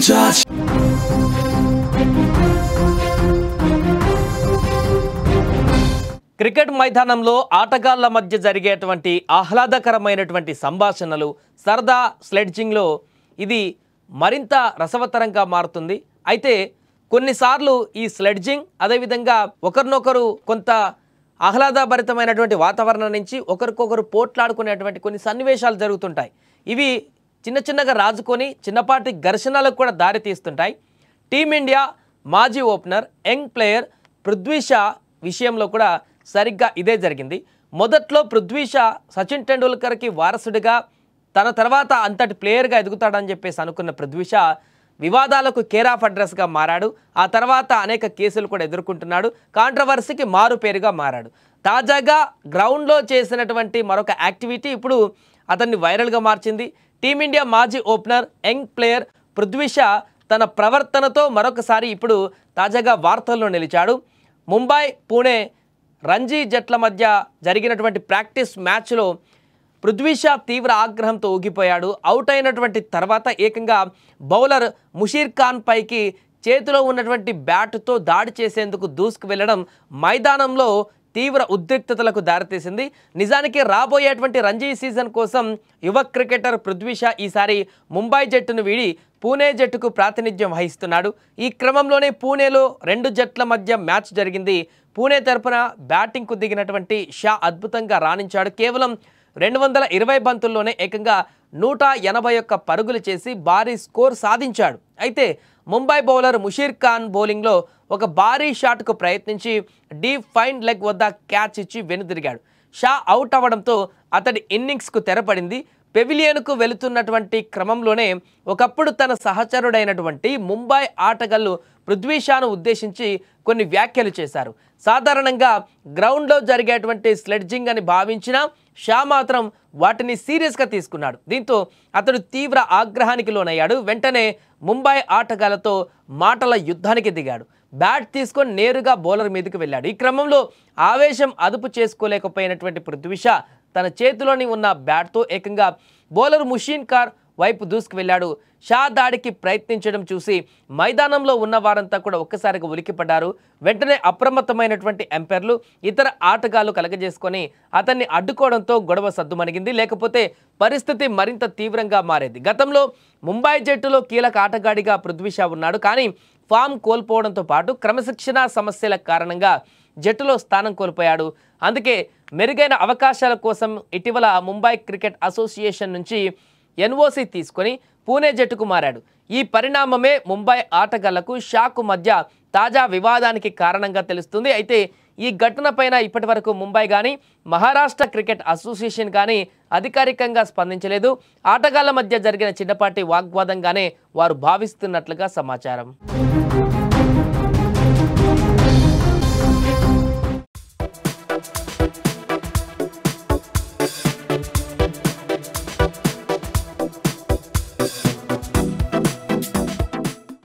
touch. Cricket మైదానంలో ఆటగాళ్ల మధ్య జరిగేటువంటి ఆహ్లాదకరమైనటువంటి సంభాషణలు సరదా స్లెడ్జింగ్లో ఇది మరింత రసవత్తరంగా మారుతుంది. అయితే కొన్నిసార్లు ఈ స్లెడ్జింగ్ అదేవిధంగా ఒకరినొకరు కొంత ఆహ్లాదభరితమైనటువంటి వాతావరణం నుంచి ఒకరికొకరు పోట్లాడుకునేటువంటి కొన్ని సన్నివేశాలు జరుగుతుంటాయి. ఇవి చిన్న చిన్నగా రాజుకొని చిన్నపాటి ఘర్షణలకు కూడా దారి తీస్తుంటాయి. టీమిండియా మాజీ opener young player Prithvi Shah విషయంలో కూడా సరిగ్గా ఇదే జరిగింది. మొదట్లో పృథ్వీ షా సచిన్ టెండూల్కర్కి వారసుడిగా తన తర్వాత అంతటి ప్లేయర్గా ఎదుగుతాడని చెప్పేసి అనుకున్న పృథ్వీ షా వివాదాలకు కేర్ ఆఫ్ అడ్రస్గా మారాడు. ఆ తర్వాత అనేక కేసులు కూడా ఎదుర్కొంటున్నాడు. కాంట్రవర్సీకి మారు పేరుగా మారాడు. తాజాగా గ్రౌండ్లో చేసినటువంటి మరొక యాక్టివిటీ ఇప్పుడు అతన్ని వైరల్గా మార్చింది. టీమిండియా మాజీ opener young player Prithvi Shah తన ప్రవర్తనతో మరొకసారి ఇప్పుడు తాజాగా వార్తల్లో నిలిచాడు. ముంబై పూణే రంజీ జట్ల మధ్య జరిగినటువంటి ప్రాక్టీస్ మ్యాచ్లో పృథ్వీ షా తీవ్ర ఆగ్రహంతో ఊగిపోయాడు. అవుట్ అయినటువంటి తర్వాత ఏకంగా బౌలర్ ముషీర్ ఖాన్ పైకి చేతిలో ఉన్నటువంటి బ్యాటుతో దాడి చేసేందుకు దూసుకు వెళ్ళడం మైదానంలో తీవ్ర ఉద్రిక్తతలకు దారితీసింది. నిజానికి రాబోయేటువంటి రంజీ సీజన్ కోసం యువ క్రికెటర్ పృథ్వీ షా ఈసారి ముంబై జట్టును వీడి పూణే జట్టుకు ప్రాతినిధ్యం వహిస్తున్నాడు. ఈ క్రమంలోనే పూణేలో రెండు జట్ల మధ్య మ్యాచ్ జరిగింది. పూణే తరపున బ్యాటింగ్కు దిగినటువంటి షా అద్భుతంగా రాణించాడు. కేవలం 220 బంతుల్లోనే ఏకంగా 181 పరుగులు చేసి భారీ స్కోర్ సాధించాడు. అయితే ముంబై బౌలర్ ముషీర్ ఖాన్ బౌలింగ్లో ఒక భారీ షాట్కు ప్రయత్నించి డీప్ ఫైన్ లెగ్ వద్ద క్యాచ్ ఇచ్చి వెనుదిరిగాడు. షా అవుట్ అవ్వడంతో అతడి ఇన్నింగ్స్కు తెరపడింది. పెవిలియన్కు వెళుతున్నటువంటి క్రమంలోనే ఒకప్పుడు తన సహచరుడైనటువంటి ముంబై ఆటగాళ్లు పృథ్వీ షాను ఉద్దేశించి కొన్ని వ్యాఖ్యలు చేశారు. సాధారణంగా గ్రౌండ్లో జరిగేటువంటి స్లెడ్జింగ్ అని భావించిన షా మాత్రం వాటిని సీరియస్గా తీసుకున్నాడు. దీంతో అతడు తీవ్ర ఆగ్రహానికి లోనయ్యాడు. వెంటనే ముంబై ఆటగాళ్లతో మాటల యుద్ధానికి దిగాడు. బ్యాట్ తీసుకొని నేరుగా బౌలర్ మీదకి వెళ్ళాడు. ఈ క్రమంలో ఆవేశం అదుపు చేసుకోలేకపోయినటువంటి పృథ్వీ షా తన చేతిలోని ఉన్న బ్యాట్తో ఏకంగా బౌలర్ ముషీర్ ఖాన్ వైపు దూసుకు వెళ్ళాడు. షా దాడికి ప్రయత్నించడం చూసి మైదానంలో ఉన్న వారంతా కూడా ఒక్కసారిగా ఉలికిపడ్డారు. వెంటనే అప్రమత్తమైనటువంటి ఎంపైర్లు ఇతర ఆటగాళ్లు కలగజేసుకొని అతన్ని అడ్డుకోవడంతో గొడవ సద్దుమణిగింది. లేకపోతే పరిస్థితి మరింత తీవ్రంగా మారేది. గతంలో ముంబై జట్టులో కీలక ఆటగాడిగా పృథ్వీ షా ఉన్నాడు. కానీ ఫామ్ కోల్పోవడంతో పాటు క్రమశిక్షణా సమస్యల కారణంగా జట్టులో స్థానం కోల్పోయాడు. అందుకే మెరుగైన అవకాశాల కోసం ఇటీవల ముంబై క్రికెట్ అసోసియేషన్ నుంచి ఎన్ఓసి తీసుకొని పూణే జట్టుకు మారాడు. ఈ పరిణామమే ముంబై ఆటగాళ్లకు షాకు మధ్య తాజా వివాదానికి కారణంగా తెలుస్తుంది. అయితే ఈ ఘటనపైన ఇప్పటి వరకు ముంబై కానీ మహారాష్ట్ర క్రికెట్ అసోసియేషన్ కానీ అధికారికంగా స్పందించలేదు. ఆటగాళ్ల మధ్య జరిగిన చిన్నపాటి వాగ్వాదంగానే వారు భావిస్తున్నట్లుగా సమాచారం.